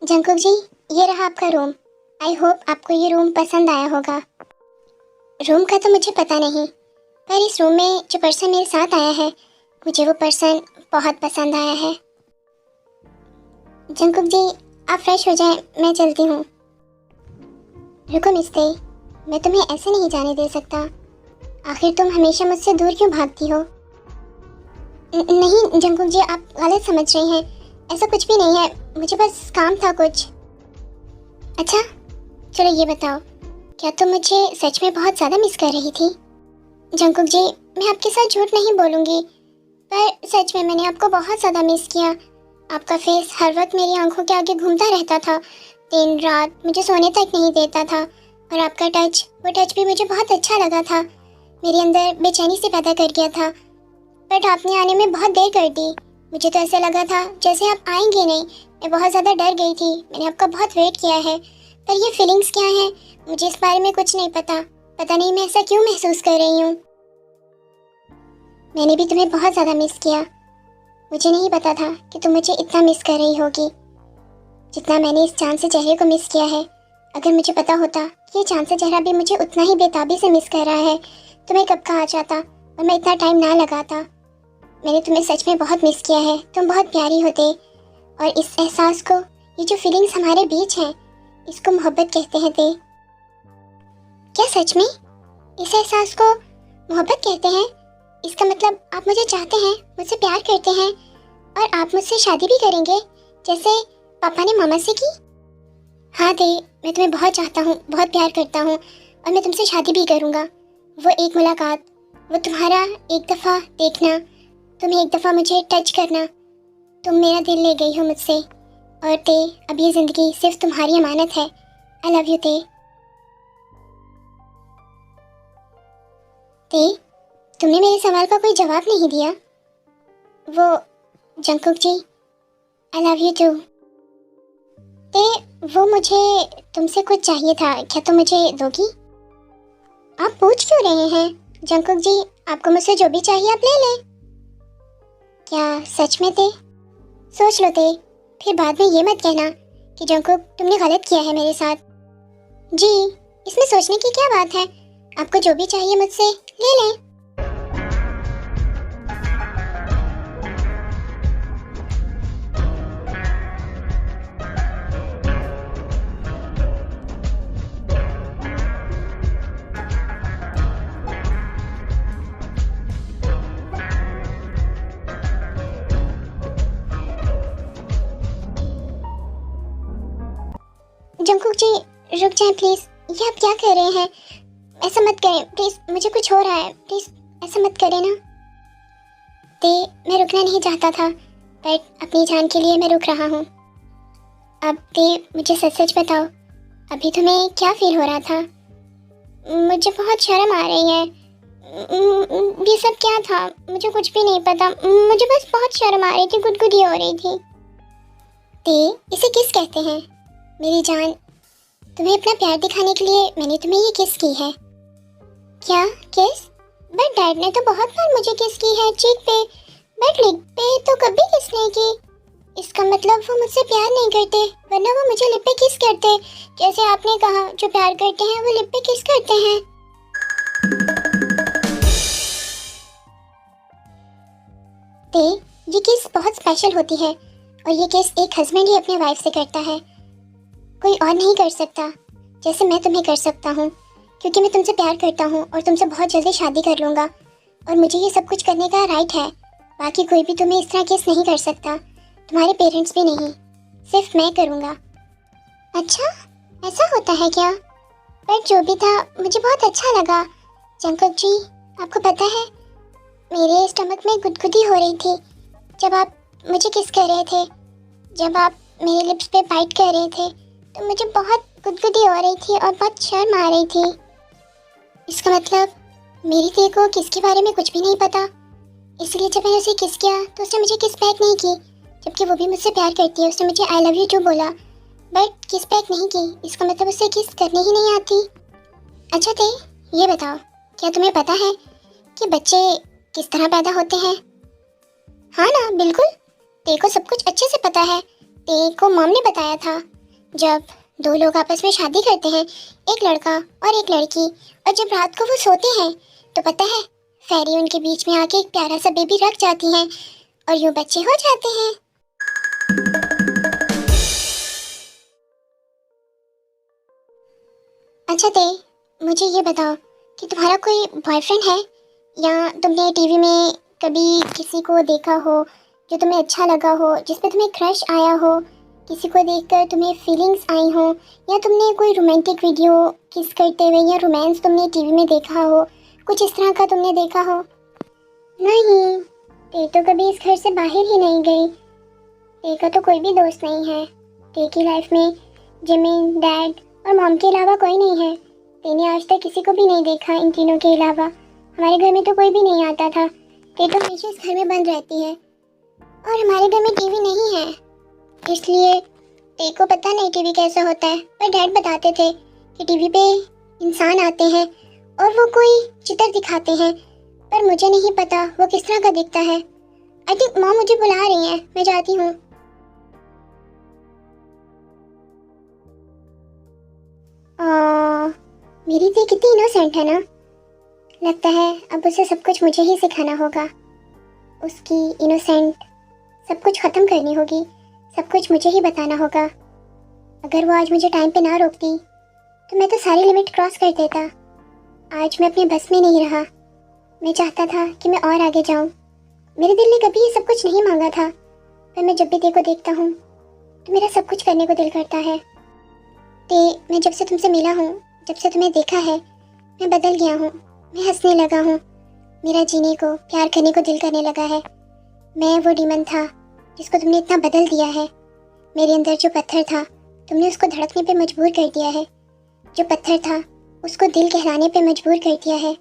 Jungkook जी, ये रहा आपका रूम। आई होप आपको ये रूम पसंद आया होगा। रूम का तो मुझे पता नहीं, पर इस रूम में जो पर्सन मेरे साथ आया है, मुझे वो पर्सन बहुत पसंद आया है। जंकुक जी, आप फ्रेश हो जाएं, मैं चलती हूँ। रुको मिस्ते, मैं तुम्हें ऐसे नहीं जाने दे सकता। आखिर तुम हमेशा मुझसे दूर क्यों भागती हो? नहीं जंकुक जी, आप गलत समझ रही हैं। ऐसा कुछ भी नहीं है, मुझे बस काम था कुछ। अच्छा, चलो ये बताओ, क्या तुम मुझे सच में बहुत ज़्यादा मिस कर रही थी? जंकुक जी, मैं आपके साथ झूठ नहीं बोलूँगी, पर सच में मैंने आपको बहुत ज़्यादा मिस किया। आपका फेस हर वक्त मेरी आंखों के आगे घूमता रहता था, दिन रात मुझे सोने तक नहीं देता था। और आपका टच, वो टच भी मुझे बहुत अच्छा लगा था, मेरे अंदर बेचैनी से पैदा कर गया था। बट आपने आने में बहुत देर कर दी। मुझे तो ऐसा लगा था जैसे आप आएंगे नहीं। मैं बहुत ज़्यादा डर गई थी, मैंने आपका बहुत वेट किया है। पर ये फीलिंग्स क्या हैं, मुझे इस बारे में कुछ नहीं पता। पता नहीं मैं ऐसा क्यों महसूस कर रही हूँ। मैंने भी तुम्हें बहुत ज़्यादा मिस किया। मुझे नहीं पता था कि तुम मुझे इतना मिस कर रही होगी जितना मैंने इस चांद से चेहरे को मिस किया है। अगर मुझे पता होता कि ये चांद से चेहरा भी मुझे उतना ही बेताबी से मिस कर रहा है, तो मैं कब का आ जाता और मैं इतना टाइम ना लगाता। मैंने तुम्हें सच में बहुत मिस किया है, तुम बहुत प्यारी होते। और इस एहसास को, ये जो फीलिंग्स हमारे बीच हैं, इसको मोहब्बत कहते हैं ते। क्या सच में इस एहसास को मोहब्बत कहते हैं? इसका मतलब आप मुझे चाहते हैं, मुझसे प्यार करते हैं, और आप मुझसे शादी भी करेंगे जैसे पापा ने मामा से की? हाँ ते, मैं तुम्हें बहुत चाहता हूँ, बहुत प्यार करता हूँ, और मैं तुमसे शादी भी करूँगा। वो एक मुलाकात, वो तुम्हारा एक दफ़ा देखना, तुम्हें एक दफ़ा मुझे टच करना, तुम मेरा दिल ले गई हो मुझसे। और ते, अब ये ज़िंदगी सिर्फ तुम्हारी अमानत है। आई लव यू ते। ते, तुमने मेरे सवाल का कोई जवाब नहीं दिया। वो Jungkook ji, I love you too. ते, वो मुझे तुमसे कुछ चाहिए था, क्या तुम मुझे दोगी? आप पूछ क्यों रहे हैं जंकुक जी? आपको मुझसे जो भी चाहिए आप ले लें। क्या सच में ते? सोच लो ते, फिर बाद में ये मत कहना कि जंकुक तुमने गलत किया है मेरे साथ। जी, इसमें सोचने की क्या बात है? आपको जो भी चाहिए मुझसे ले लें। जंकुक जी, रुक जाएं प्लीज़। ये आप क्या कर रहे हैं? ऐसा मत करें प्लीज़, मुझे कुछ हो रहा है, प्लीज़ ऐसा मत करें ना। ते, मैं रुकना नहीं चाहता था, बट अपनी जान के लिए मैं रुक रहा हूँ। अब ते, मुझे सच सच बताओ, अभी तुम्हें क्या फील हो रहा था? मुझे बहुत शर्म आ रही है। ये सब क्या था? मुझे कुछ भी नहीं पता, मुझे बस बहुत शर्म आ रही थी, गुदगुदी हो रही थी। ते, इसे किस कहते हैं? मेरी जान, तुम्हें अपना प्यार दिखाने के लिए मैंने तुम्हें ये किस की है। क्या किस? बट डैड ने तो बहुत बार मुझे किस की है चीक पे, बट लिप पे तो कभी किस नहीं की। इसका मतलब वो मुझसे प्यार नहीं करते, वरना वो मुझे लिप पे किस करते। जैसे आपने कहा, जो प्यार करते हैं वो लिप पे किस करते हैं। ते, ये किस बहुत स्पेशल होती है, और ये किस एक हस्बैंड ही अपने वाइफ से करता है। कोई और नहीं कर सकता जैसे मैं तुम्हें कर सकता हूँ, क्योंकि मैं तुमसे प्यार करता हूँ और तुमसे बहुत जल्दी शादी कर लूँगा, और मुझे ये सब कुछ करने का राइट है। बाकी कोई भी तुम्हें इस तरह किस नहीं कर सकता, तुम्हारे पेरेंट्स भी नहीं, सिर्फ मैं करूँगा। अच्छा, ऐसा होता है क्या? पर जो भी था, मुझे बहुत अच्छा लगा। जंकुक जी, आपको पता है, मेरे स्टमक में गुदगुदी हो रही थी जब आप मुझे किस कर रहे थे। जब आप मेरे लिप्स पे बाइट कर रहे थे, तो मुझे बहुत गुदगुदी हो रही थी और बहुत शर्म आ रही थी। इसका मतलब मेरी ते को किसके बारे में कुछ भी नहीं पता, इसलिए जब मैंने उसे किस किया तो उसने मुझे किस बैक नहीं की, जबकि वो भी मुझसे प्यार करती है। उसने मुझे आई लव यू टू बोला, बट किस बैक नहीं की। इसका मतलब उसे किस करने ही नहीं आती। अच्छा ते, ये बताओ, क्या तुम्हें पता है कि बच्चे किस तरह पैदा होते हैं? हाँ ना, बिल्कुल, ते को सब कुछ अच्छे से पता है। ते को मॉम ने बताया था। जब दो लोग आपस में शादी करते हैं, एक लड़का और एक लड़की, और जब रात को वो सोते हैं तो पता है फेरी उनके बीच में आके एक प्यारा सा बेबी रख जाती हैं और यूं बच्चे हो जाते हैं। अच्छा ते, मुझे ये बताओ कि तुम्हारा कोई बॉयफ्रेंड है या तुमने टीवी में कभी किसी को देखा हो जो तुम्हें अच्छा लगा हो, जिस पे तुम्हें क्रश आया हो, किसी को देखकर तुम्हें फीलिंग्स आई हो, या तुमने कोई रोमांटिक वीडियो किस करते हुए या रोमांस तुमने टीवी में देखा हो, कुछ इस तरह का तुमने देखा हो? नहीं, ते तो कभी इस घर से बाहर ही नहीं गई। ते का तो कोई भी दोस्त नहीं है। ते की लाइफ में जिमिन, डैड और मॉम के अलावा कोई नहीं है। ते ने आज तक किसी को भी नहीं देखा इन तीनों के अलावा। हमारे घर में तो कोई भी नहीं आता था। ते तो हमेशा इस घर में बंद रहती है और हमारे घर में टीवी नहीं है, इसलिए ते को पता नहीं टीवी कैसा होता है। पर डैड बताते थे कि टीवी पे इंसान आते हैं और वो कोई चित्र दिखाते हैं, पर मुझे नहीं पता वो किस तरह का दिखता है। आई थिंक मॉम मुझे बुला रही है, मैं जाती हूँ। मेरी दी कितनी इनोसेंट है ना। लगता है अब उसे सब कुछ मुझे ही सिखाना होगा। उसकी इनोसेंट सब कुछ ख़त्म करनी होगी, सब कुछ मुझे ही बताना होगा। अगर वो आज मुझे टाइम पे ना रोकती तो मैं तो सारी लिमिट क्रॉस कर देता। आज मैं अपने बस में नहीं रहा। मैं चाहता था कि मैं और आगे जाऊं। मेरे दिल ने कभी ये सब कुछ नहीं मांगा था, पर मैं जब भी ते को देखता हूँ तो मेरा सब कुछ करने को दिल करता है। ते, मैं जब से तुमसे मिला हूँ, जब से तुम्हें देखा है, मैं बदल गया हूँ। मैं हंसने लगा हूँ। मेरा जीने को, प्यार करने को दिल करने लगा है। मैं वो डीमन था जिसको तुमने इतना बदल दिया है। मेरे अंदर जो पत्थर था तुमने उसको धड़कने पे मजबूर कर दिया है। जो पत्थर था उसको दिल कहलाने पे मजबूर कर दिया है।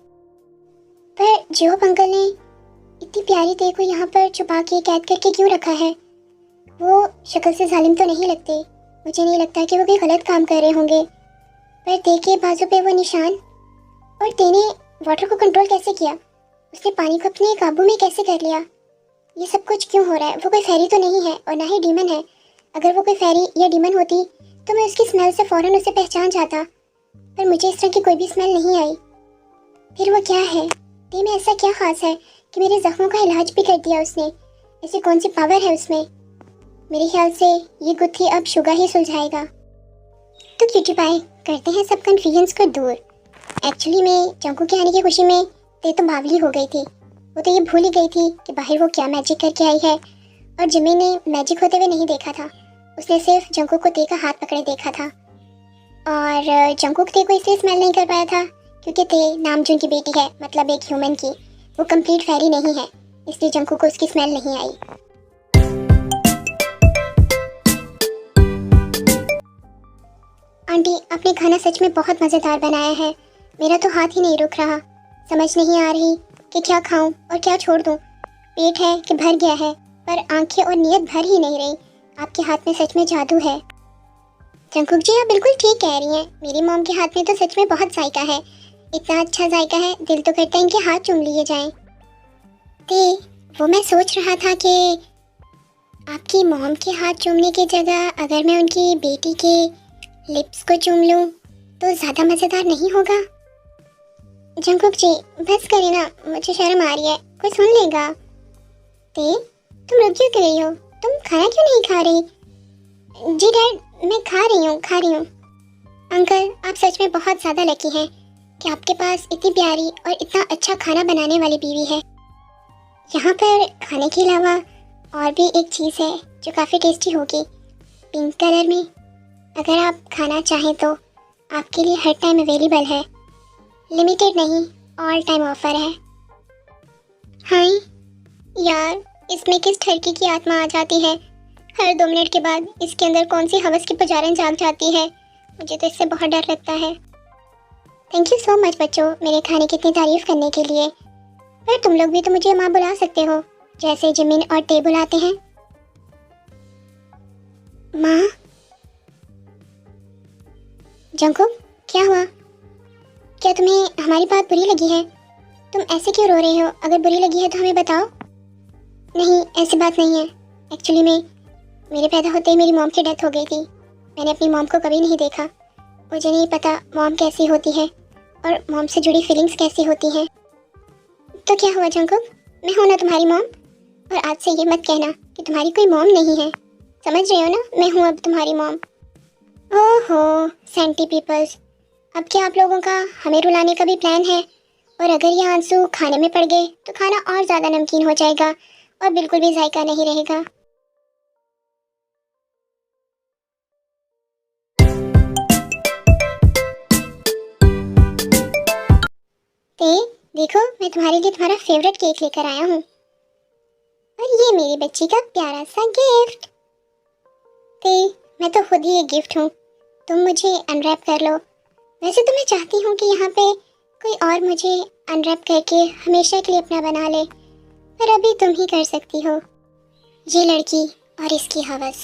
पर जियोप अंकल ने इतनी प्यारी ते को यहाँ पर छुपा के कैद करके क्यों रखा है? वो शक्ल से जालिम तो नहीं लगते। मुझे नहीं लगता कि वो कोई गलत काम कर रहे होंगे। पर ते के बाजू पे वो निशान, और ते ने वाटर को कंट्रोल कैसे किया? उसने पानी को अपने काबू में कैसे कर लिया? ये सब कुछ क्यों हो रहा है? वो कोई फेरी तो नहीं है और ना ही डीमन है। अगर वो कोई फेरी या डीमन होती तो मैं उसकी स्मेल से फौरन उसे पहचान जाता, पर मुझे इस तरह की कोई भी स्मेल नहीं आई। फिर वो क्या है? ते में ऐसा क्या खास है कि मेरे जख्मों का इलाज भी कर दिया उसने? ऐसी कौन सी पावर है उसमें? मेरे ख्याल से ये गुत्थी अब शुगा ही सुलझाएगा। तो क्यूटी पाई, करते हैं सब कन्फ्यूजन्स को दूर। एक्चुअली में जंकू के आने की खुशी में ते तो बावली हो गई थी। वो तो ये भूल ही गई थी कि बाहर वो क्या मैजिक करके आई है, और जिमी ने मैजिक होते हुए नहीं देखा था। उसने सिर्फ जंकुक को ते का हाथ पकड़े देखा था, और जंकुक ते को इसलिए स्मेल नहीं कर पाया था क्योंकि ते नामजून की बेटी है, मतलब एक ह्यूमन की। वो कंप्लीट फेरी नहीं है, इसलिए जंकुक को उसकी स्मेल नहीं आई। आंटी, आपने खाना सच में बहुत मज़ेदार बनाया है। मेरा तो हाथ ही नहीं रुक रहा। समझ नहीं आ रही कि क्या खाऊं और क्या छोड़ दूं। पेट है कि भर गया है, पर आंखें और नीयत भर ही नहीं रही। आपके हाथ में सच में जादू है। जंकुक जी, आप बिल्कुल ठीक कह रही हैं। मेरी मॉम के हाथ में तो सच में बहुत जायका है। इतना अच्छा जायका है, दिल तो करता है इनके हाथ चूम लिए जाएं। ते, वो मैं सोच रहा था कि आपकी मॉम के हाथ चूमने की जगह अगर मैं उनकी बेटी के लिप्स को चूम लूं तो ज़्यादा मज़ेदार नहीं होगा? जंकुक जी, बस करें ना, मुझे शर्म आ रही है, कोई सुन लेगा। ते, तुम रुक क्यों गई हो? तुम खाना क्यों नहीं खा रही? जी डैड, मैं खा रही हूँ। अंकल, आप सच में बहुत ज़्यादा लकी हैं कि आपके पास इतनी प्यारी और इतना अच्छा खाना बनाने वाली बीवी है। यहाँ पर खाने के अलावा और भी एक चीज़ है जो काफ़ी टेस्टी होगी, पिंक कलर में। अगर आप खाना चाहें तो आपके लिए हर टाइम अवेलेबल है। लिमिटेड नहीं, ऑल टाइम ऑफर है। हाय यार, इसमें किस ठरकी की आत्मा आ जाती है? हर 2 मिनट के बाद इसके अंदर कौन सी हवस की पुजारन जाग जाती है। मुझे तो इससे बहुत डर लगता है। थैंक यू सो मच बच्चों, मेरे खाने की इतनी तारीफ करने के लिए। पर तुम लोग भी तो मुझे माँ बुला सकते हो, जैसे जिमिन और ते बुलाते हैं। माँ? जंकुक, क्या हुआ? क्या तुम्हें हमारी बात बुरी लगी है? तुम ऐसे क्यों रो रहे हो? अगर बुरी लगी है तो हमें बताओ। नहीं, ऐसी बात नहीं है। एक्चुअली में मेरे पैदा होते ही मेरी मॉम की डेथ हो गई थी। मैंने अपनी मॉम को कभी नहीं देखा। मुझे नहीं पता मॉम कैसी होती है और मॉम से जुड़ी फीलिंग्स कैसी होती हैं। तो क्या हुआ जंकुक, मैं हूं ना तुम्हारी मॉम। और आज से ये मत कहना कि तुम्हारी कोई मॉम नहीं है। समझ रहे हो ना, मैं हूं अब तुम्हारी मॉम। ओहो सेंटी पीपल्स, अब क्या आप लोगों का हमें रुलाने का भी प्लान है? और अगर ये आंसू खाने में पड़ गए तो खाना और ज़्यादा नमकीन हो जाएगा और बिल्कुल भी जायका नहीं रहेगा। ते देखो, मैं तुम्हारे लिए तुम्हारा फेवरेट केक लेकर आया हूँ। और ये मेरी बच्ची का प्यारा सा गिफ्ट। ते मैं तो खुद ही एक गिफ्ट हूँ, तुम मुझे अनरैप कर लो। वैसे तो मैं चाहती हूँ कि यहाँ पे कोई और मुझे अनरैप करके हमेशा के लिए अपना बना ले, पर अभी तुम ही कर सकती हो। ये लड़की और इसकी हवस।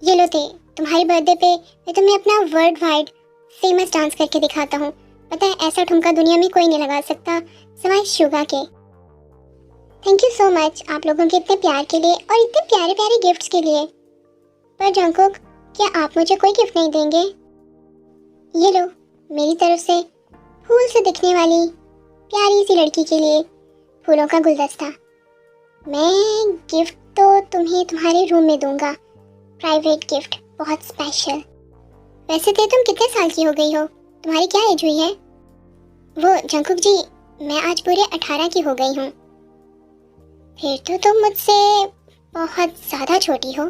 ये लो ते, तुम्हारी बर्थडे पे मैं तुम्हें अपना वर्ल्ड वाइड फेमस डांस करके दिखाता हूँ। पता है, ऐसा ठुमका दुनिया में कोई नहीं लगा सकता सिवाय शुगा के। थैंक यू सो मच आप लोगों के इतने प्यार के लिए और इतने प्यारे प्यारे गिफ्ट्स के लिए। पर जंकुक, क्या आप मुझे कोई गिफ्ट नहीं देंगे? ये लो, मेरी तरफ से फूल से दिखने वाली प्यारी सी लड़की के लिए फूलों का गुलदस्ता। मैं गिफ्ट तो तुम्हें तुम्हारे रूम में दूंगा, प्राइवेट गिफ्ट, बहुत स्पेशल। वैसे तो तुम कितने साल की हो गई हो? तुम्हारी क्या एज हुई है? वो जंकुक जी, मैं आज पूरे 18 की हो गई हूँ। फिर तो तुम मुझसे बहुत ज़्यादा छोटी हो।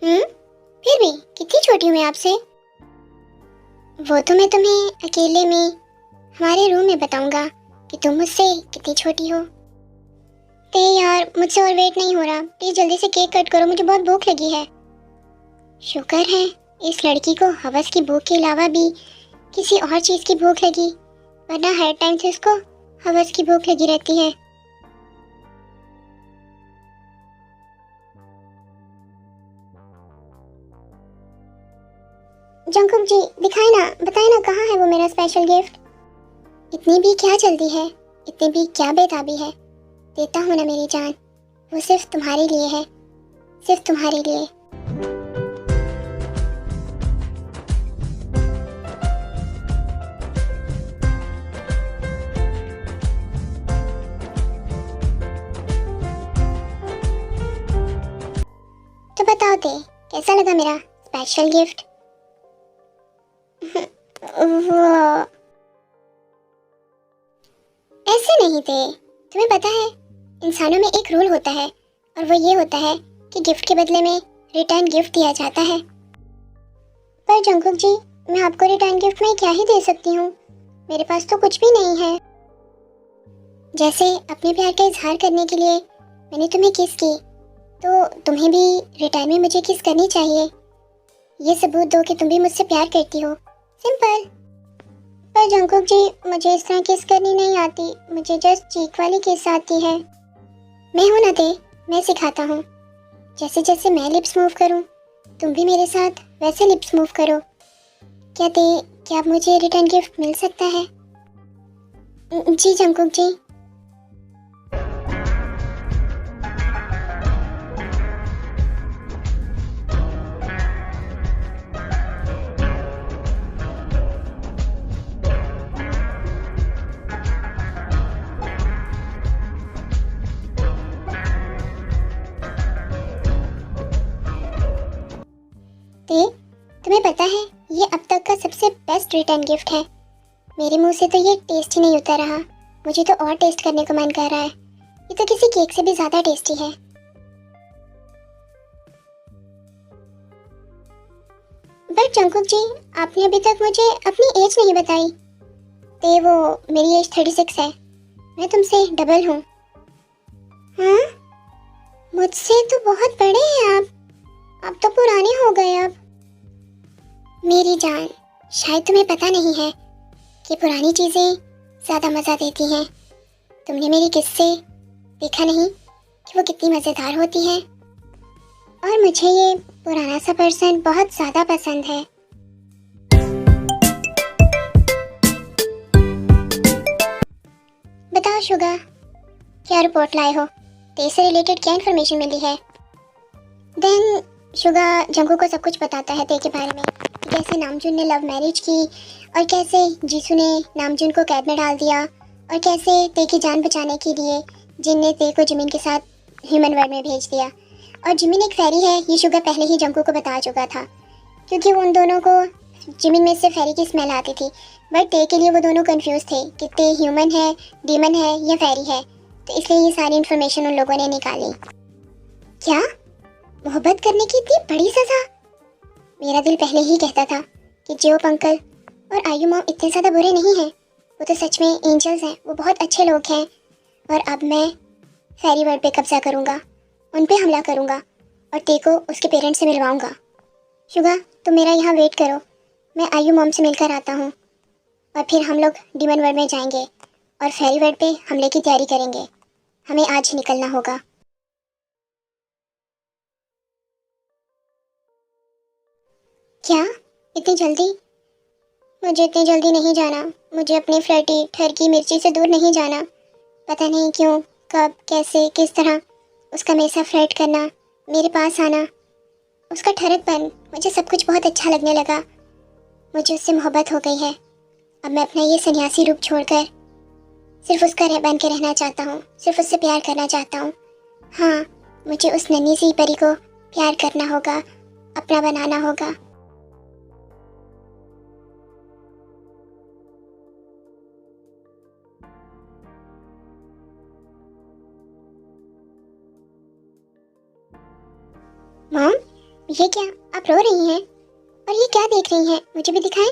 फिर भी कितनी छोटी हूँ मैं आपसे? वो तो मैं तुम्हें अकेले में हमारे रूम में बताऊंगा कि तुम मुझसे कितनी छोटी हो। ते यार, मुझसे और वेट नहीं हो रहा, प्लीज जल्दी से केक कट करो, मुझे बहुत भूख लगी है। शुक्र है इस लड़की को हवस की भूख के अलावा भी किसी और चीज की भूख लगी, वरना हर टाइम से इसको हवस की भूख लगी रहती है। जंकुक जी, दिखाए ना, बताए ना कहाँ है वो मेरा स्पेशल गिफ्ट? इतनी भी क्या जल्दी है, इतनी भी क्या बेताबी है? देता हूँ ना मेरी जान, वो सिर्फ तुम्हारे लिए है, सिर्फ तुम्हारे लिए। तो बताओ ते, कैसा लगा मेरा स्पेशल गिफ्ट? वो ऐसे नहीं थे, तुम्हें पता है इंसानों में एक रूल होता है और वो ये होता है कि गिफ्ट के बदले में रिटर्न गिफ्ट दिया जाता है। पर जंकुक जी, मैं आपको रिटर्न गिफ्ट में क्या ही दे सकती हूँ, मेरे पास तो कुछ भी नहीं है। जैसे अपने प्यार का इजहार करने के लिए मैंने तुम्हें किस की, तो तुम्हें भी रिटर्न में मुझे किस करनी चाहिए। ये सबूत दो कि तुम भी मुझसे प्यार करती हो, सिंपल। पर जंकुक जी, मुझे इस तरह किस करनी नहीं आती, मुझे जस्ट चीक वाली किस आती है। मैं हूं ना ते, मैं सिखाता हूँ। जैसे जैसे मैं लिप्स मूव करूँ, तुम भी मेरे साथ वैसे लिप्स मूव करो। क्या ते, क्या अब मुझे रिटर्न गिफ्ट मिल सकता है? जी जंकुक जी। ते, तुम्हें पता है ये अब तक का सबसे बेस्ट रिटर्न गिफ्ट है। मेरे मुंह से तो ये टेस्ट ही नहीं उतर रहा, मुझे तो और टेस्ट करने को मन कर रहा है। ये तो किसी केक से भी ज्यादा टेस्टी है। बट जंकुक जी, आपने अभी तक मुझे अपनी एज नहीं बताई। ते वो मेरी एज 36 है, मैं तुमसे डबल हूँ। हाँ, मुझसे तो बहुत बड़े हैं आप तो पुराने हो गए अब। मेरी जान, शायद तुम्हें पता नहीं है कि पुरानी चीजें ज्यादा मजा देती हैं। तुमने मेरी किस्से देखा नहीं कि वो कितनी मजेदार होती हैं? और मुझे ये पुराना सा पर्सन बहुत ज्यादा पसंद है। बताओ शुगा, क्या रिपोर्ट लाए हो? तेज से रिलेटेड क्या इन्फॉर्मेशन मिली है? देन शुगा जंगू को सब कुछ बताता है ते के बारे में कि कैसे नामजुन ने लव मैरिज की और कैसे जीसू ने नामजुन को कैद में डाल दिया और कैसे ते की जान बचाने के लिए जिन ने ते को जिमिन के साथ ह्यूमन वर्ल्ड में भेज दिया। और जिमिन एक फेरी है, ये शुगा पहले ही जंगू को बता चुका था क्योंकि उन दोनों को जिमिन में से फेरी की स्मेल आती थी। बट ते के लिए वो दोनों कंफ्यूज थे कि ते ह्यूमन है, डीमन है या फेरी है, तो इसलिए ये सारी इन्फॉर्मेशन उन लोगों ने निकाली। क्या मोहब्बत करने की इतनी बड़ी सजा? मेरा दिल पहले ही कहता था कि जेओप अंकल और आयु मॉम इतने ज़्यादा बुरे नहीं हैं, वो तो सच में एंजल्स हैं, वो बहुत अच्छे लोग हैं। और अब मैं फेरी वर्ल्ड पे कब्जा करूँगा, उन पे हमला करूँगा और ते को उसके पेरेंट्स से मिलवाऊँगा। शुगा तुम मेरा यहाँ वेट करो, मैं आयु मॉम से मिलकर आता हूँ और फिर हम लोग डीमन वर्ल्ड में जाएंगे और फेरी वर्ल्ड पे हमले की तैयारी करेंगे। हमें आज ही निकलना होगा। क्या इतनी जल्दी? मुझे इतनी जल्दी नहीं जाना, मुझे अपनी फ्लर्टी ठरकी मिर्ची से दूर नहीं जाना। पता नहीं क्यों, कब, कैसे, किस तरह उसका मेरे साथ फ्लर्ट करना, मेरे पास आना, उसका ठरकपन, मुझे सब कुछ बहुत अच्छा लगने लगा। मुझे उससे मोहब्बत हो गई है। अब मैं अपना ये सन्यासी रूप छोड़कर सिर्फ उसका बन के रहना चाहता हूँ, सिर्फ उससे प्यार करना चाहता हूँ। हाँ, मुझे उस नन्ही सी परी को प्यार करना होगा, अपना बनाना होगा। मॉम, ये क्या? आप रो रही हैं? और ये क्या देख रही हैं? मुझे भी दिखाएं।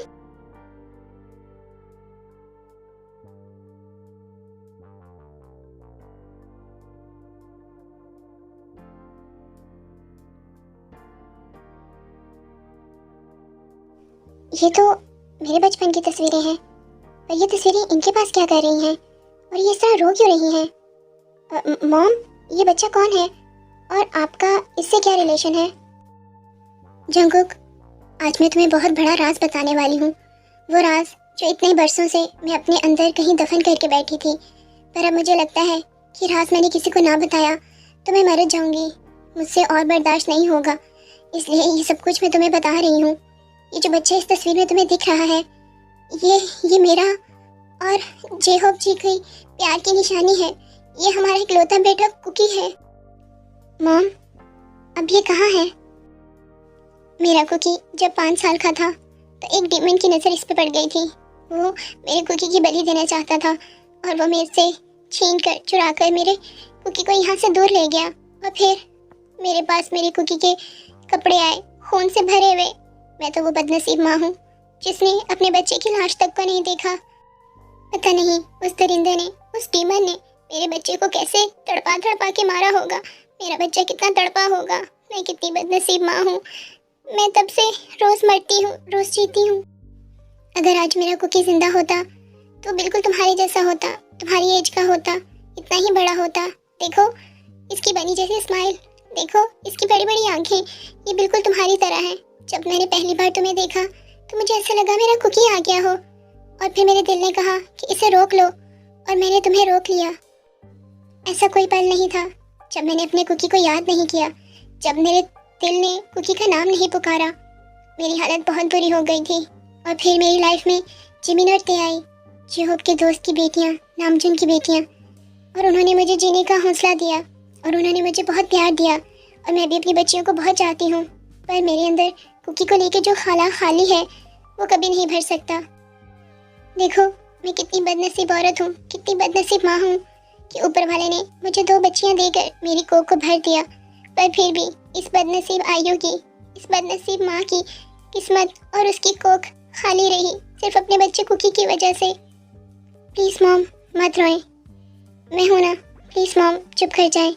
ये तो मेरे बचपन की तस्वीरें हैं, पर ये तस्वीरें इनके पास क्या कर रही हैं? और ये इस तरह रो क्यों रही हैं? मॉम, ये बच्चा कौन है और आपका इससे क्या रिलेशन है? जंगकुक, आज मैं तुम्हें बहुत बड़ा राज बताने वाली हूँ। वो राज जो इतने बरसों से मैं अपने अंदर कहीं दफन करके बैठी थी, पर अब मुझे लगता है कि राज मैंने किसी को ना बताया तो मैं मर जाऊंगी, मुझसे और बर्दाश्त नहीं होगा। इसलिए ये सब कुछ मैं तुम्हें बता रही हूँ। ये जो बच्चा इस तस्वीर में तुम्हें दिख रहा है, ये मेरा और जेहोब जी की प्यार की निशानी है। ये हमारा इकलौता बेटा कुकी है। मॉम, अब ये कहाँ है? मेरा कुकी जब 5 साल का था तो एक डीमन की नज़र इस पे पड़ गई थी। वो मेरे कुकी की बलि देना चाहता था और वो मेरे से छीन कर चुरा कर मेरे कुकी को यहाँ से दूर ले गया। और फिर मेरे पास मेरे कुकी के कपड़े आए, खून से भरे हुए। मैं तो वो बदनसीब माँ हूँ जिसने अपने बच्चे की लाश तक को नहीं देखा। पता नहीं उस दरिंदे ने, उस डीमन ने मेरे बच्चे को कैसे तड़पा तड़पा के मारा होगा। मेरा बच्चा कितना तड़पा होगा। मैं कितनी बदनसीब माँ हूँ। मैं तब से रोज़ मरती हूँ, रोज़ जीती हूँ। अगर आज मेरा कुकी जिंदा होता तो बिल्कुल तुम्हारे जैसा होता, तुम्हारी एज का होता, इतना ही बड़ा होता। देखो इसकी बनी जैसी स्माइल, देखो इसकी बड़ी बड़ी आंखें, ये बिल्कुल तुम्हारी तरह है। जब मैंने पहली बार तुम्हें देखा तो मुझे ऐसा लगा मेरा कुकी आ गया हो, और फिर मेरे दिल ने कहा कि इसे रोक लो, और मैंने तुम्हें रोक लिया। ऐसा कोई पल नहीं था जब मैंने अपने कुकी को याद नहीं किया, जब मेरे दिल ने कुकी का नाम नहीं पुकारा। मेरी हालत बहुत बुरी हो गई थी। और फिर मेरी लाइफ में जिमिन और ते आई, जेहोब के दोस्त की बेटियाँ, नामजुन की बेटियाँ, और उन्होंने मुझे जीने का हौसला दिया और उन्होंने मुझे बहुत प्यार दिया। और मैं भी अपनी बच्चियों को बहुत चाहती हूँ, पर मेरे अंदर कुकी को लेके जो खाला खाली है वो कभी नहीं भर सकता। देखो मैं कितनी बदनसीब औरत हूँ, कितनी बदनसीब माँ हूँ कि ऊपर वाले ने मुझे 2 बच्चियाँ देकर मेरी कोख को भर दिया। पर फिर भी इस बदनसीब आयु की, इस बदनसीब माँ की किस्मत और उसकी कोख खाली रही, सिर्फ अपने बच्चे कुकी की वजह से। प्लीज़ मॉम मत रोएं, मैं हूं ना। प्लीज़ मॉम चुप कर जाएं।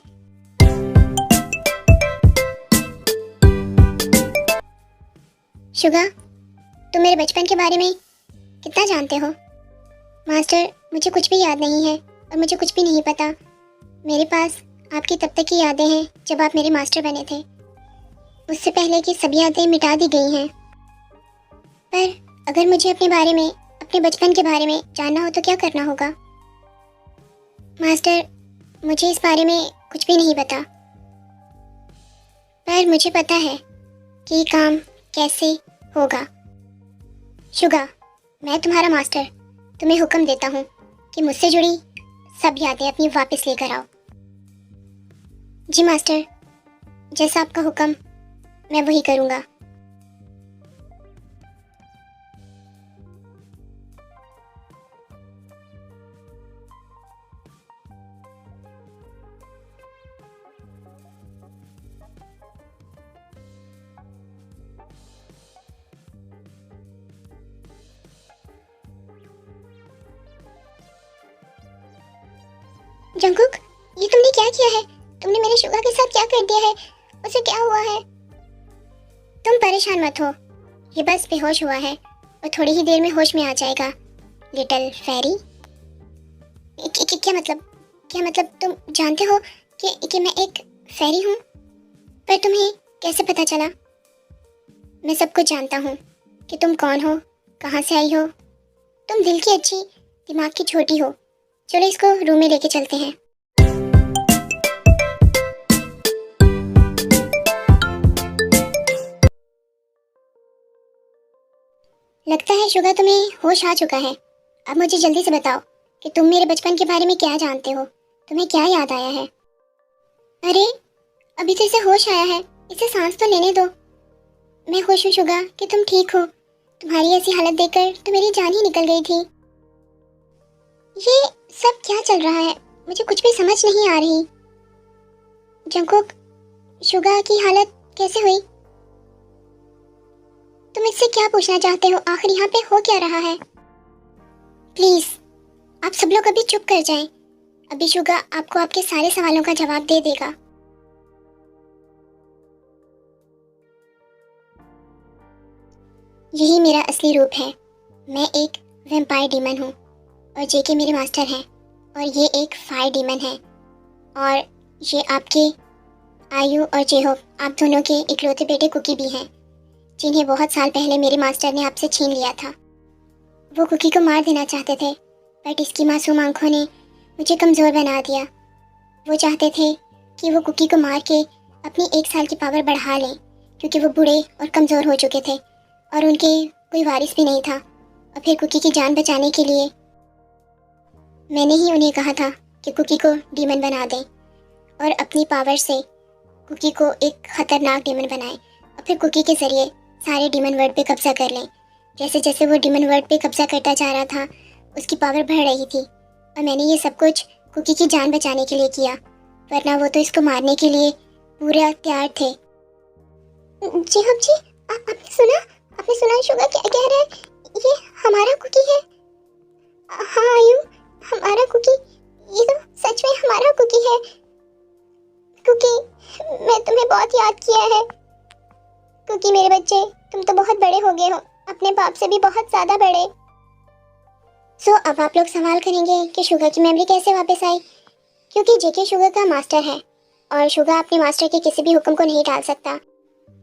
शुगा, तुम मेरे बचपन के बारे में कितना जानते हो? मास्टर, मुझे कुछ भी याद नहीं है और मुझे कुछ भी नहीं पता। मेरे पास आपकी तब तक की यादें हैं जब आप मेरे मास्टर बने थे। उससे पहले की सभी यादें मिटा दी गई हैं। पर अगर मुझे अपने बारे में, अपने बचपन के बारे में जानना हो तो क्या करना होगा? मास्टर, मुझे इस बारे में कुछ भी नहीं पता, पर मुझे पता है कि ये काम कैसे होगा। शुगा, मैं तुम्हारा मास्टर तुम्हें हुक्म देता हूँ कि मुझसे जुड़ी सब यादें अपनी वापस लेकर आओ। जी मास्टर, जैसा आपका हुक्म मैं वही करूँगा। जंकुक, ये तुमने क्या किया है? तुमने मेरे शुगा के साथ क्या कर दिया है? उसे क्या हुआ है? तुम परेशान मत हो, ये बस बेहोश हुआ है और थोड़ी ही देर में होश में आ जाएगा। Little fairy. क्या मतलब तुम जानते हो कि मैं एक फेरी हूँ? पर तुम्हें कैसे पता चला? मैं सब कुछ जानता हूँ कि तुम कौन हो, कहाँ से आई हो। तुम दिल की अच्छी, दिमाग की छोटी हो। चलो इसको रूम में लेके चलते हैं। लगता है शुगा तुम्हें होश आ चुका है। अब मुझे जल्दी से बताओ कि तुम मेरे बचपन के बारे में क्या जानते हो, तुम्हें क्या याद आया है? अरे, अभी तो इसे होश आया है, इसे सांस तो लेने दो। मैं खुश हूँ शुगा कि तुम ठीक हो। तुम्हारी ऐसी हालत देखकर तो मेरी जान ही निकल गई थी। ये सब क्या चल रहा है? मुझे कुछ भी समझ नहीं आ रही। जंकुक, शुगा की हालत कैसे हुई? तुम इससे क्या पूछना चाहते हो? आखिर यहाँ पे हो क्या रहा है? प्लीज आप सब लोग अभी चुप कर जाएं। अभी शुगा आपको आपके सारे सवालों का जवाब दे देगा। यही मेरा असली रूप है। मैं एक वैम्पायर डीमन हूँ और जेके मेरे मास्टर हैं और ये एक फायर डीमन है और ये आपके आयु और जेहोब, आप दोनों के इकलौते बेटे कुकी भी हैं, जिन्हें बहुत साल पहले मेरे मास्टर ने आपसे छीन लिया था। वो कुकी को मार देना चाहते थे, बट इसकी मासूम आंखों ने मुझे कमज़ोर बना दिया। वो चाहते थे कि वो कुकी को मार के अपनी 1 साल की पावर बढ़ा लें, क्योंकि वो बूढ़े और कमज़ोर हो चुके थे और उनके कोई वारिस भी नहीं था। और फिर कुकी की जान बचाने के लिए मैंने ही उन्हें कहा था कि कुकी को डीमन बना दें और अपनी पावर से कुकी को एक ख़तरनाक डीमन बनाएं और फिर कुकी के ज़रिए सारे डीमन वर्ल्ड पे कब्जा कर लें। जैसे जैसे वो डीमन वर्ल्ड पे कब्जा करता जा रहा था, उसकी पावर बढ़ रही थी और मैंने ये सब कुछ कुकी की जान बचाने के लिए किया, वरना वो तो इसको मारने के लिए पूरा तैयार थे। जी हम जी, आपने सुना शुगा क्या कह रहा है? ये हमारा कुकी है। हाँ आयु, हमारा कुकी। ये तो सच में हमारा कुकी है। कुकी, मैं तुम्हें बहुत याद किया है। कुकी मेरे बच्चे, तुम तो बहुत बड़े हो गए हो, अपने बाप से भी बहुत ज़्यादा बड़े। अब आप लोग सवाल करेंगे कि शुगा की मेमोरी कैसे वापस आई, क्योंकि जेके शुगा का मास्टर है और शुगा अपने मास्टर के किसी भी हुक्म को नहीं टाल सकता।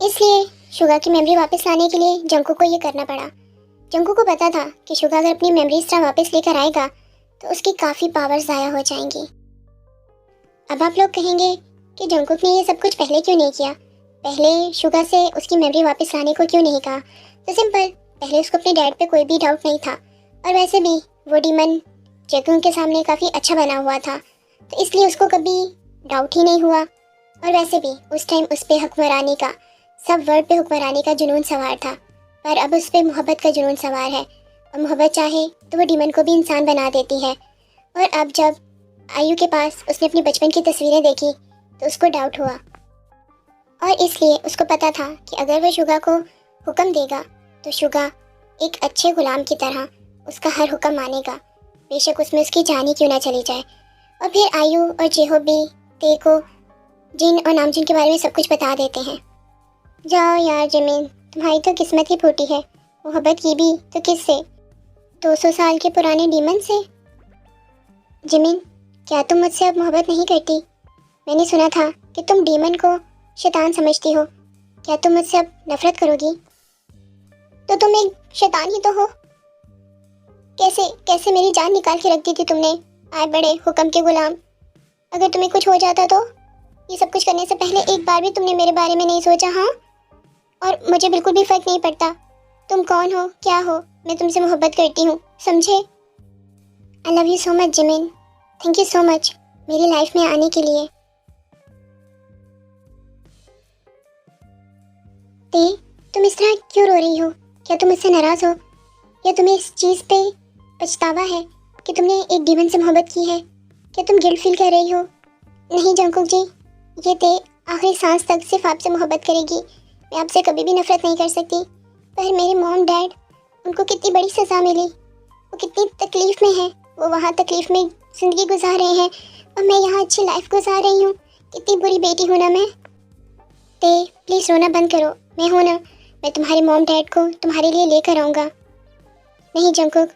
इसलिए शुगा की मेमोरी वापस लाने के लिए जंकू को ये करना पड़ा। जंकू को पता था कि शुगा अगर अपनी मेमोरी इस तरह वापस लेकर आएगा तो उसकी काफ़ी पावर ज़ाया हो जाएंगी। अब आप लोग कहेंगे कि जंकुक ने ये सब कुछ पहले क्यों नहीं किया, पहले शुगा से उसकी मेमोरी वापस लाने को क्यों नहीं कहा? तो सिंपल, पहले उसको अपने डैड पे कोई भी डाउट नहीं था और वैसे भी वो डीमन जंकुक के सामने काफ़ी अच्छा बना हुआ था, तो इसलिए उसको कभी डाउट ही नहीं हुआ। और वैसे भी उस टाइम उस पर हुक्मरानी का, सब वर्ल्ड पे हुक्मरानी का जुनून सवार था, पर अब उस पर मोहब्बत का जुनून सवार है और मोहब्बत चाहे तो वो डीमन को भी इंसान बना देती है। और अब जब आयु के पास उसने अपनी बचपन की तस्वीरें देखी तो उसको डाउट हुआ और इसलिए उसको पता था कि अगर वह शुगा को हुक्म देगा तो शुगा एक अच्छे गुलाम की तरह उसका हर हुक्म मानेगा, बेशक उसमें उसकी जान ही क्यों ना चली जाए। और फिर आयु और जेहो भी ते को जिन और नामजिन के बारे में सब कुछ बता देते हैं। जाओ यार जिमिन, तुम्हारी तो किस्मत ही फूटी है। मोहब्बत की भी तो किससे? 200 साल के पुराने डीमन से। जिमिन, क्या तुम मुझसे अब मोहब्बत नहीं करती? मैंने सुना था कि तुम डीमन को शैतान समझती हो। क्या तुम मुझसे अब नफरत करोगी? तो तुम एक शैतान ही तो हो। कैसे मेरी जान निकाल के रख दी थी तुमने, आए बड़े हुक्म के गुलाम। अगर तुम्हें कुछ हो जाता तो? ये सब कुछ करने से पहले एक बार भी तुमने मेरे बारे में नहीं सोचा? हाँ, और मुझे बिल्कुल भी फर्क नहीं पड़ता तुम कौन हो क्या हो, मैं तुमसे मोहब्बत करती हूँ, समझे? आई love you so much Jimin, thank you so much मेरी लाइफ में आने के लिए। ते, तुम इस तरह क्यों रो रही हो? क्या तुम मुझसे नाराज हो या तुम्हें इस चीज़ पे पछतावा है कि तुमने एक डीमन से मोहब्बत की है? क्या तुम गिल्ट फील कर रही हो? नहीं जंकुक जी, ये ते आखिरी सांस तक सिर्फ आपसे मोहब्बत करेगी। मैं आपसे कभी भी नफरत नहीं कर सकती। पर मेरे मॉम डैड, उनको कितनी बड़ी सज़ा मिली, वो कितनी तकलीफ़ में है, वो वहाँ तकलीफ़ में ज़िंदगी गुजार रहे हैं और मैं यहाँ अच्छी लाइफ गुजार रही हूँ। कितनी बुरी बेटी हूँ ना मैं। ते प्लीज़ रोना बंद करो, मैं हूँ ना, मैं तुम्हारे मॉम डैड को तुम्हारे लिए लेकर आऊँगा। नहीं जंकुक,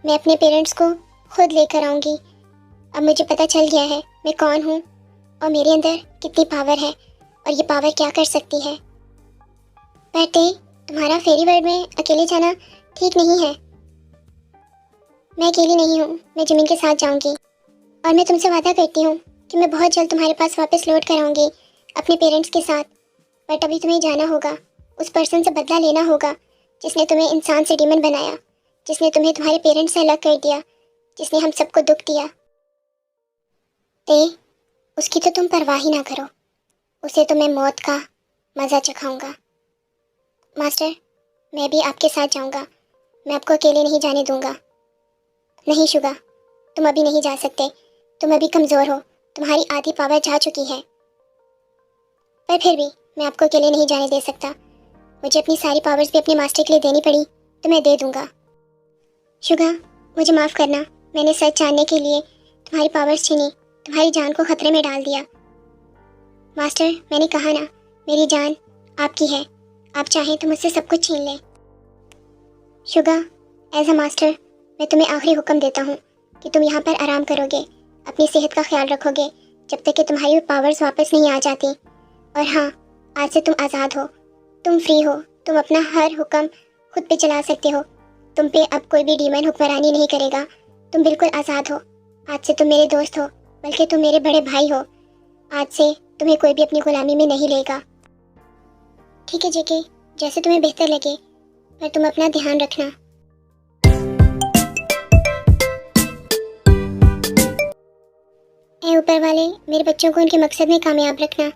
मैं अपने पेरेंट्स को खुद लेकर आऊँगी। अब मुझे पता चल गया है मैं कौन हूँ और मेरे अंदर कितनी पावर है और ये पावर क्या कर सकती है। पर ते, तुम्हारा फेरी वर्ल्ड में अकेले जाना ठीक नहीं है। मैं अकेली नहीं हूँ, मैं जिमिन के साथ जाऊँगी और मैं तुमसे वादा करती हूँ कि मैं बहुत जल्द तुम्हारे पास वापस लौट कर आऊँगी अपने पेरेंट्स के साथ। बट अभी तुम्हें जाना होगा, उस पर्सन से बदला लेना होगा जिसने तुम्हें इंसान से डीमन बनाया, जिसने तुम्हें तुम्हारे पेरेंट्स से अलग कर दिया, जिसने हम सबको दुख दिया। ते, उसकी तो तुम परवाह ही ना करो, उसे तो मैं मौत का मज़ा चखाऊंगा। मास्टर, मैं भी आपके साथ जाऊंगा, मैं आपको अकेले नहीं जाने दूंगा। नहीं शुगा, तुम अभी नहीं जा सकते, तुम अभी कमज़ोर हो, तुम्हारी आधी पावर जा चुकी है। पर फिर भी मैं आपको अकेले नहीं जाने दे सकता। मुझे अपनी सारी पावर्स भी अपने मास्टर के लिए देनी पड़ी तो मैं दे दूंगा। शुगा, मुझे माफ़ करना, मैंने सच जानने के लिए तुम्हारी पावर्स छीनी, तुम्हारी जान को खतरे में डाल दिया। मास्टर, मैंने कहा ना, मेरी जान आपकी है, आप चाहें तो मुझसे सब कुछ छीन लें। शुगा, एज अ मास्टर मैं तुम्हें आखिरी हुक्म देता हूँ कि तुम यहाँ पर आराम करोगे, अपनी सेहत का ख्याल रखोगे जब तक कि तुम्हारी पावर्स वापस नहीं आ जाती। और हाँ, आज से तुम आज़ाद हो, तुम फ्री हो, तुम अपना हर हुक्म खुद पे चला सकते हो। तुम पे अब कोई भी डीमन हुक्मरानी नहीं करेगा, तुम बिल्कुल आज़ाद हो। आज से तुम मेरे दोस्त हो, बल्कि तुम मेरे बड़े भाई हो। आज से तुम्हें कोई भी अपनी गुलामी में नहीं लेगा। ठीक है जेके, जैसे तुम्हें बेहतर लगे, पर तुम अपना ध्यान रखना। ऐ ऊपर वाले, मेरे बच्चों को उनके मकसद में कामयाब रखना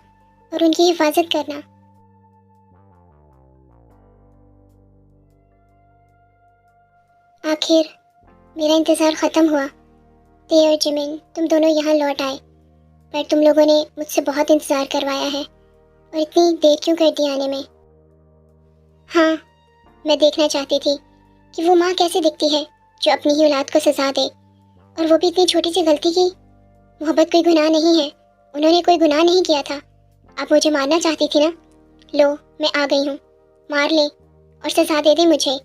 और उनकी हिफाजत करना। आखिर मेरा इंतज़ार ख़त्म हुआ। ते और जिमिन, तुम दोनों यहाँ लौट आए, पर तुम लोगों ने मुझसे बहुत इंतज़ार करवाया है और इतनी देर क्यों कर दी आने में? हाँ, मैं देखना चाहती थी कि वो माँ कैसे दिखती है जो अपनी ही औलाद को सज़ा दे, और वो भी इतनी छोटी सी गलती की। मोहब्बत कोई गुनाह नहीं है, उन्होंने कोई गुनाह नहीं किया था। आप मुझे मारना चाहती थी ना? लो, मैं आ गई हूँ, मार ले और सज़ा दे दे मुझे,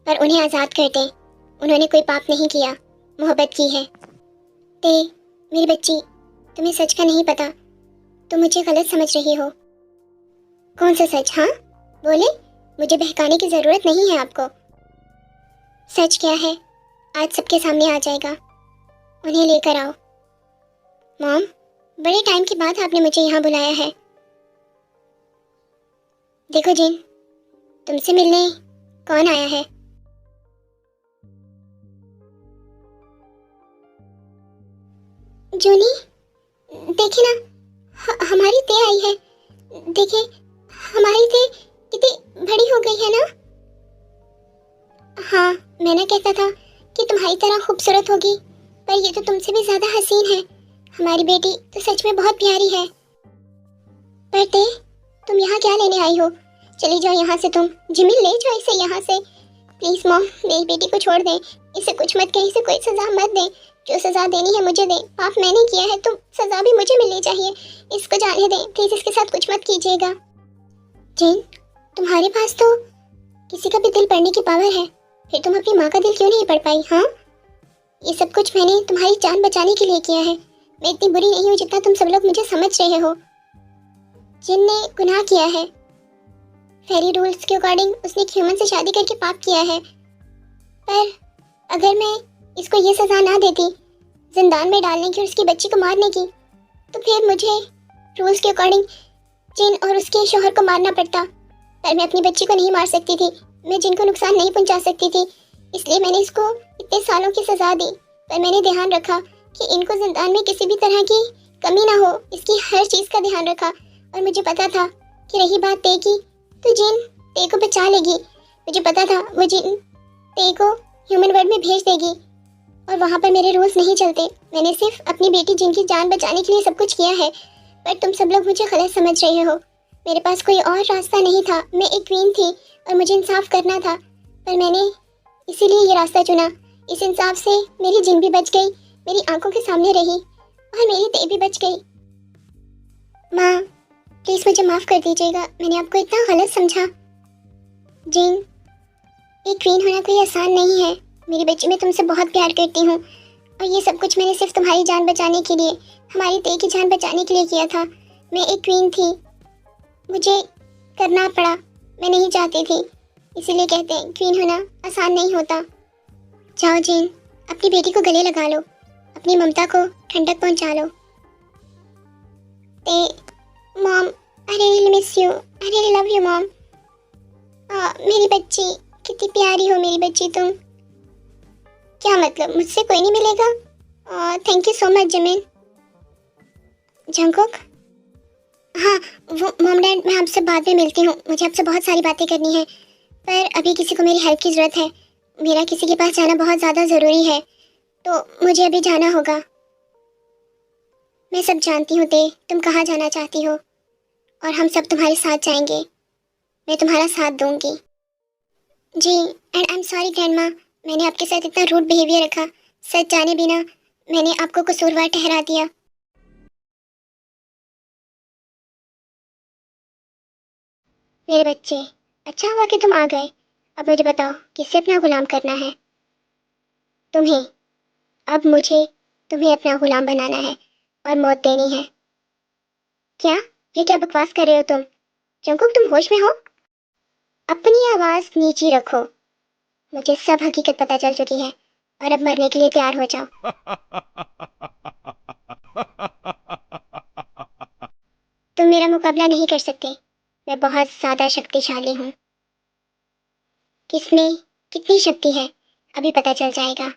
पर उन्हें आज़ाद कर दें। उन्होंने कोई पाप नहीं किया, मोहब्बत की है। ते, मेरी बच्ची, तुम्हें सच का नहीं पता, तुम मुझे गलत समझ रही हो। कौन सा सच? हाँ बोले, मुझे बहकाने की ज़रूरत नहीं है आपको। सच क्या है आज सबके सामने आ जाएगा, उन्हें लेकर आओ। मॉम, बड़े टाइम के बाद आपने मुझे यहाँ बुलाया है। देखो जिन, तुमसे मिलने कौन आया है? जूनी, देखिए ना, हमारी ते आई है। देखिए, हमारी ते कितनी बड़ी हो गई है ना। हाँ, मैं ना कहता था कि तुम्हारी तरह खूबसूरत होगी, पर ये तो तुमसे भी ज्यादा हसीन है। हमारी बेटी तो सच में बहुत प्यारी है। पर ते, तुम यहाँ क्या लेने आई हो? चली जाओ यहाँ से तुम। जिमिन, ले जाओ इसे यहाँ से। प्लीज मॉम, मेरी बेटी को छोड़ दें, इसे कुछ मत कहें, इसे कोई सजा मत दें। जो सजा देनी है मुझे दें, पाप मैंने किया है तो सजा भी मुझे मिलनी चाहिए। इसको जाने दें प्लीज, इसके साथ कुछ मत कीजिएगा। जिन, तुम्हारे पास तो किसी का भी दिल पढ़ने की पावर है, फिर तुम अपनी माँ का दिल क्यों नहीं पढ़ पाई? हाँ, ये सब कुछ मैंने तुम्हारी जान बचाने के लिए किया है। मैं इतनी बुरी नहीं हूँ जितना तुम सब लोग मुझे समझ रहे हो। जिन ने गुनाह किया है, फेरी रूल्स के अकॉर्डिंग उसने एक ह्यूमन से शादी करके पाप किया है। पर अगर मैं इसको ये सज़ा ना देती, जिंदान में डालने की और उसकी बच्ची को मारने की, तो फिर मुझे रूल्स के अकॉर्डिंग जिन और उसके शोहर को मारना पड़ता। पर मैं अपनी बच्ची को नहीं मार सकती थी, मैं जिनको नुकसान नहीं पहुंचा सकती थी, इसलिए मैंने इसको इतने सालों की सजा दी। पर मैंने ध्यान रखा कि इनको जिंदान में किसी भी तरह की कमी ना हो, इसकी हर चीज़ का ध्यान रखा। और मुझे पता था कि रही बात ते की, तो जिन ते को बचा लेगी। मुझे पता था वो जिन ते को ह्यूमन वर्ल्ड में भेज देगी और वहाँ पर मेरे रूल्स नहीं चलते। मैंने सिर्फ अपनी बेटी जिन की जान बचाने के लिए सब कुछ किया है, पर तुम सब लोग मुझे गलत समझ रहे हो। मेरे पास कोई और रास्ता नहीं था, मैं एक क्वीन थी और मुझे इंसाफ करना था, पर मैंने इसीलिए ये रास्ता चुना। इस इंसाफ से मेरी जिन भी बच गई, मेरी आंखों के सामने रही, और मेरी ते भी बच गई। माँ प्लीज मुझे माफ कर दीजिएगा, मैंने आपको इतना गलत समझा। जिन, एक क्वीन होना कोई आसान नहीं है। मेरी बच्ची, मैं तुमसे बहुत प्यार करती हूँ और ये सब कुछ मैंने सिर्फ तुम्हारी जान बचाने के लिए, हमारी ते की जान बचाने के लिए किया था। मैं एक क्वीन थी, मुझे करना पड़ा, मैं नहीं चाहती थी। इसीलिए कहते हैं क्वीन होना आसान नहीं होता। जाओ जिन, अपनी बेटी को गले लगा लो, अपनी ममता को ठंडक पहुंचा लो। ते, mom, I really miss you, I really love you mom. मेरी बच्ची, कितनी प्यारी हो मेरी बच्ची तुम। क्या मतलब, मुझसे कोई नहीं मिलेगा? Thank you so much Jimin. Jungkook, हाँ वो मॉम डैड, मैं आपसे बाद में मिलती हूँ, मुझे आपसे बहुत सारी बातें करनी है, पर अभी किसी को मेरी हेल्प की ज़रूरत है। मेरा किसी के पास जाना बहुत ज़्यादा ज़रूरी है, तो मुझे अभी जाना होगा। मैं सब जानती हूँ ते, तुम कहाँ जाना चाहती हो, और हम सब तुम्हारे साथ जाएंगे, मैं तुम्हारा साथ दूंगी। जी, and I am sorry grandma, मैंने आपके साथ इतना रूड बिहेवियर रखा, सच जाने बिना मैंने आपको कसूरवार ठहरा दिया। मेरे बच्चे, अच्छा हुआ कि तुम आ गए। अब मुझे बताओ किससे अपना गुलाम करना है? तुम्हें। अब मुझे तुम्हें अपना गुलाम बनाना है और मौत देनी है। क्या? ये क्या बकवास कर रहे हो तुम? जंगकुक, तुम होश में हो? अपनी आवाज नीचे रखो, मुझे सब हकीकत पता चल चुकी है, और अब मरने के लिए तैयार हो जाओ। तुम मेरा मुकाबला नहीं कर सकते, मैं बहुत ज्यादा शक्तिशाली हूँ। किसमें कितनी शक्ति है अभी पता चल जाएगा।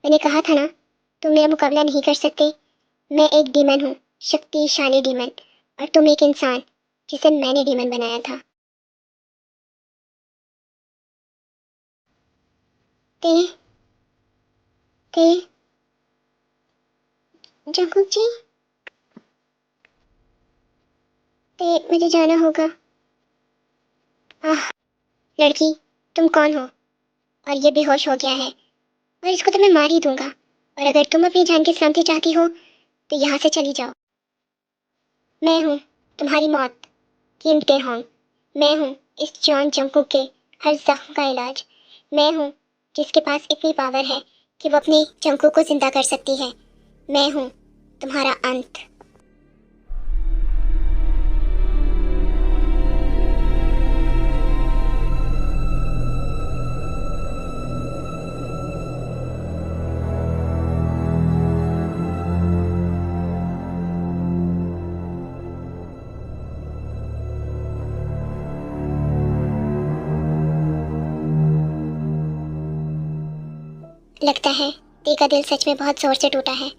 मैंने कहा था ना, तुम मेरा मुकाबला नहीं कर सकते। मैं एक डीमन हूँ, शक्तिशाली डीमन, और तुम एक इंसान जिसे मैंने डीमन बनाया था। ते ते जंगकुक जी, ते मुझे जाना होगा। आह, लड़की, तुम कौन हो? और ये बेहोश हो गया है, और इसको तो मैं मार ही दूंगा। और अगर तुम अपनी जान की सलामती चाहती हो तो यहाँ से चली जाओ। मैं हूँ तुम्हारी मौत की इम्तिहान। मैं हूँ इस जॉन जंगकुक के हर जख्म का इलाज। मैं हूँ जिसके पास इतनी पावर है कि वो अपने जंगकुक को जिंदा कर सकती है। मैं हूँ तुम्हारा अंत। लगता है ती का दिल सच में बहुत जोर से टूटा है,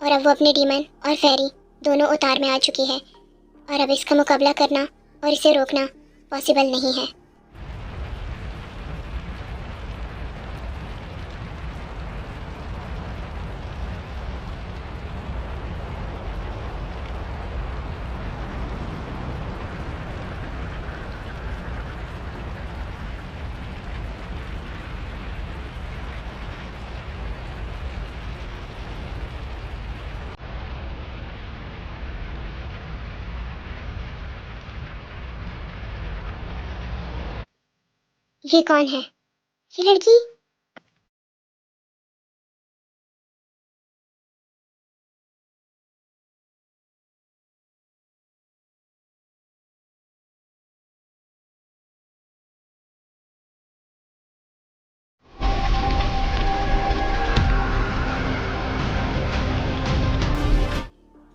और अब वो अपने डीमन और फेरी दोनों उतार में आ चुकी है, और अब इसका मुकाबला करना और इसे रोकना पॉसिबल नहीं है। ये कौन है? ये लड़की?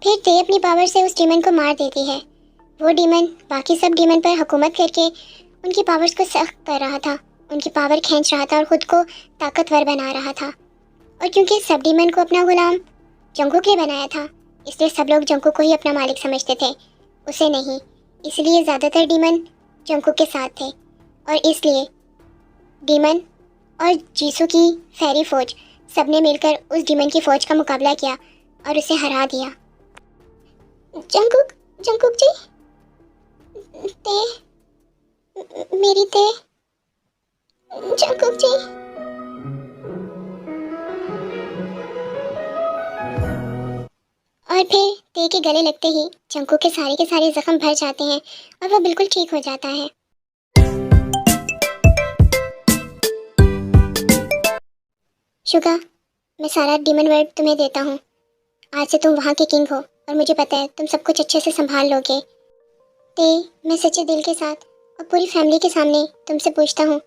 फिर ते अपनी पावर से उस डीमन को मार देती है। वो डीमन बाकी सब डीमन पर हुकूमत करके उनकी पावर्स को सख्त कर रहा था, उनकी पावर खींच रहा था और खुद को ताकतवर बना रहा था। और क्योंकि सब डीमन को अपना गुलाम जंगकुक ने बनाया था, इसलिए सब लोग जंगकुक को ही अपना मालिक समझते थे, उसे नहीं। इसलिए ज़्यादातर डीमन जंगकुक के साथ थे और इसलिए डीमन और जीसू की फेरी फौज सबने मिलकर उस डीमन की फौज का मुकाबला किया और उसे हरा दिया। जंगकुक, जंगकुक जी, ते, मेरी ते, जंगकुक जी। और फिर ते के गले लगते ही जंगकुक के सारे जख्म भर जाते हैं और वो बिल्कुल ठीक हो जाता है। शुगा, मैं सारा डीमन वर्ल्ड तुम्हें देता हूँ। आज से तुम वहाँ के किंग हो और मुझे पता है तुम सब कुछ अच्छे से संभाल लोगे। ते, मैं सच्चे दिल के साथ और पूरी फैमिली के सामने तुमसे पूछता हूँ,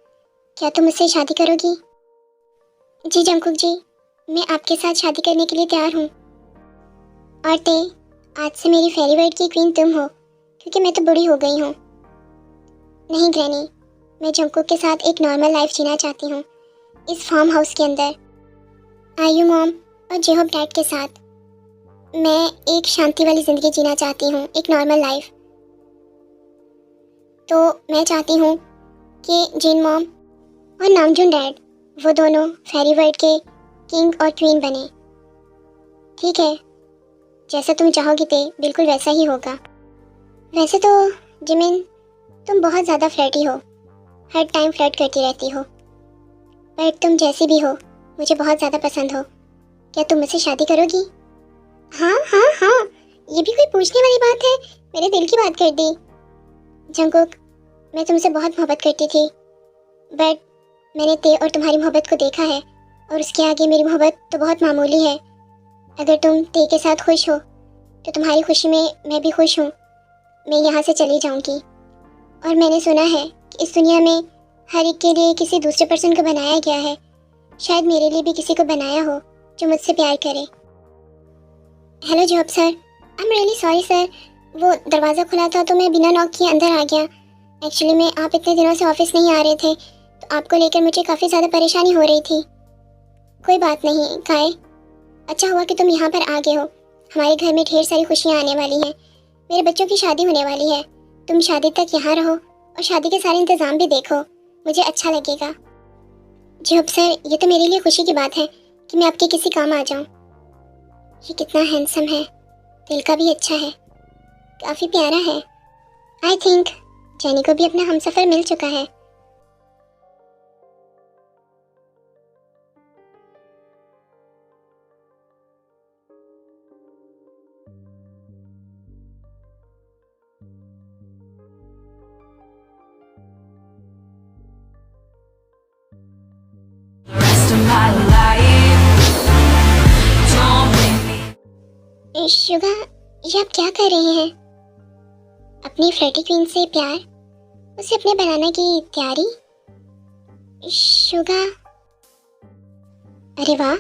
क्या तुम मुझसे शादी करोगी? जी जंगकुक जी, मैं आपके साथ शादी करने के लिए तैयार हूँ। और ते, आज से मेरी फेरी वर्ल्ड की क्वीन तुम हो, क्योंकि मैं तो बूढ़ी हो गई हूँ। नहीं ग्रैनी, मैं जंगकुक के साथ एक नॉर्मल लाइफ जीना चाहती हूँ, इस फार्म हाउस के अंदर आयु मॉम और जेहोब डैड के साथ। मैं एक शांति वाली ज़िंदगी जीना चाहती हूँ, एक नॉर्मल लाइफ। तो मैं चाहती हूँ कि जिन मॉम और नामजून डैड वो दोनों फेरी वर्ल्ड के किंग और क्वीन बने। ठीक है, जैसा तुम चाहोगी ते बिल्कुल वैसा ही होगा। वैसे तो जिमिन, तुम बहुत ज़्यादा फ्लर्टी हो, हर टाइम फ्लर्ट करती रहती हो, पर तुम जैसी भी हो मुझे बहुत ज़्यादा पसंद हो। क्या तुम मुझसे शादी करोगी? हाँ हाँ हाँ, ये भी कोई पूछने वाली बात है? मेरे दिल की बात कर दी। जंगकुक, मैं तुमसे बहुत मोहब्बत करती थी, बट मैंने ते और तुम्हारी मोहब्बत को देखा है और उसके आगे मेरी मोहब्बत तो बहुत मामूली है। अगर तुम ते के साथ खुश हो तो तुम्हारी खुशी में मैं भी खुश हूँ। मैं यहाँ से चली जाऊँगी। और मैंने सुना है कि इस दुनिया में हर एक के लिए किसी दूसरे पर्सन को बनाया गया है। शायद मेरे लिए भी किसी को बनाया हो जो मुझसे प्यार करे। Hello job sir, I am really sorry sir, वो दरवाज़ा खुला था तो मैं बिना नॉक किए अंदर आ गया। एक्चुअली मैं आप इतने दिनों से ऑफिस नहीं आ रहे थे तो आपको लेकर मुझे काफ़ी ज़्यादा परेशानी हो रही थी। कोई बात नहीं काय, अच्छा हुआ कि तुम यहाँ पर आ गए हो। हमारे घर में ढेर सारी खुशियाँ आने वाली हैं, मेरे बच्चों की शादी होने वाली है। तुम शादी तक यहाँ रहो और शादी के सारे इंतज़ाम भी देखो, मुझे अच्छा लगेगा। जॉब सर, ये तो मेरे लिए खुशी की बात है कि मैं आपके किसी काम आ जाऊँ। ये कितना हैंडसम है, दिल का भी अच्छा है, काफ़ी प्यारा है। आई थिंक जेनी को भी अपना हमसफ़र मिल चुका है। Rest of my life, don't make me. Suga, ये आप क्या कर रही हैं? अपनी फ्लर्टी क्वीन से प्यार, उसे अपने बनाने की तैयारी? शुगा, अरे वाह,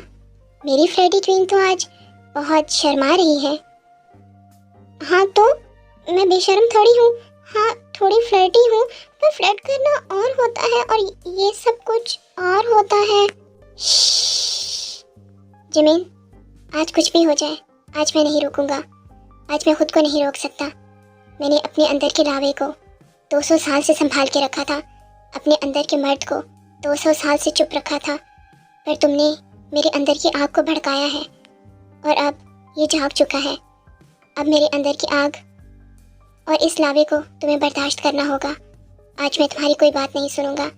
मेरी फ्लर्टी क्वीन तो आज बहुत शर्मा रही है। हाँ तो मैं बेशर्म थोड़ी हूँ, हाँ थोड़ी फ्लर्टी हूँ, पर फ्लर्ट करना और होता है और ये सब कुछ और होता है। जिमिन, आज कुछ भी हो जाए, आज मैं नहीं रुकूंगा, आज मैं खुद को नहीं रोक सकता। मैंने अपने अंदर के लावे को 200 साल से संभाल के रखा था, अपने अंदर के मर्द को 200 साल से चुप रखा था, पर तुमने मेरे अंदर की आग को भड़काया है और अब ये जाग चुका है। अब मेरे अंदर की आग और इस लावे को तुम्हें बर्दाश्त करना होगा। आज मैं तुम्हारी कोई बात नहीं सुनूंगा।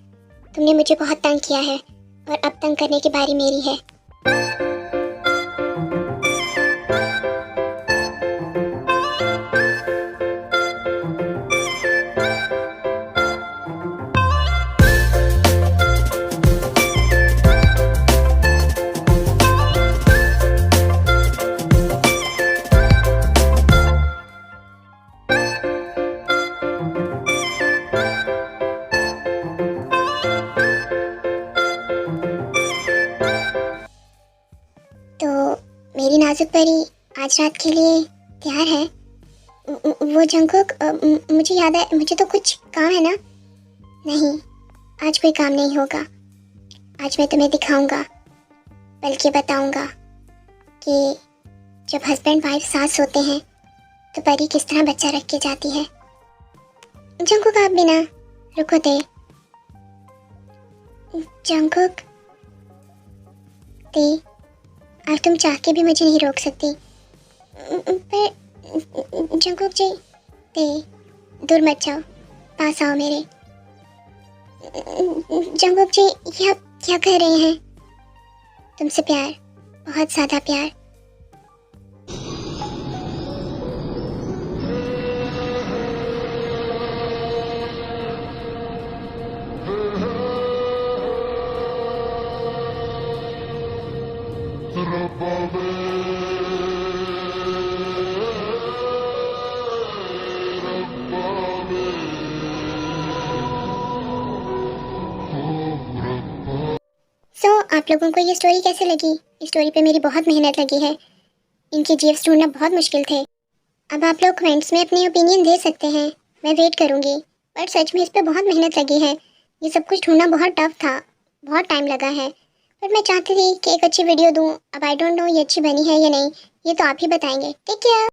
तुमने मुझे बहुत तंग किया है और अब तंग करने की बारी मेरी है। इस रात के लिए तैयार है? वो जंगकुक, मुझे याद है, मुझे तो कुछ काम है ना? नहीं, आज कोई काम नहीं होगा। आज मैं तुम्हें दिखाऊंगा, बल्कि बताऊंगा कि जब हस्बैंड वाइफ साथ सोते हैं तो परी किस तरह बच्चा रख के जाती है। जंगकुक, आप भी ना, रुको दे। जंगकुक दे, आज तुम चाह के भी मुझे नहीं रोक सकती। पर जंगकुक जी, दे, दूर मत जाओ, पास आओ मेरे। जंगकुक जी, ये आप क्या कर रहे हैं? तुमसे प्यार, बहुत ज़्यादा प्यार। आप लोगों को ये स्टोरी कैसे लगी? इस स्टोरी पे मेरी बहुत मेहनत लगी है। इनके जीएफ्स ढूंढना बहुत मुश्किल थे। अब आप लोग कमेंट्स में अपनी ओपिनियन दे सकते हैं, मैं वेट करूँगी। पर सच में इस पे बहुत मेहनत लगी है। ये सब कुछ ढूंढना बहुत टफ था, बहुत टाइम लगा है। पर मैं चाहती थी कि एक अच्छी वीडियो दूँ। अब आई डोंट नो ये अच्छी बनी है या नहीं, ये तो आप ही बताएंगे। Take care.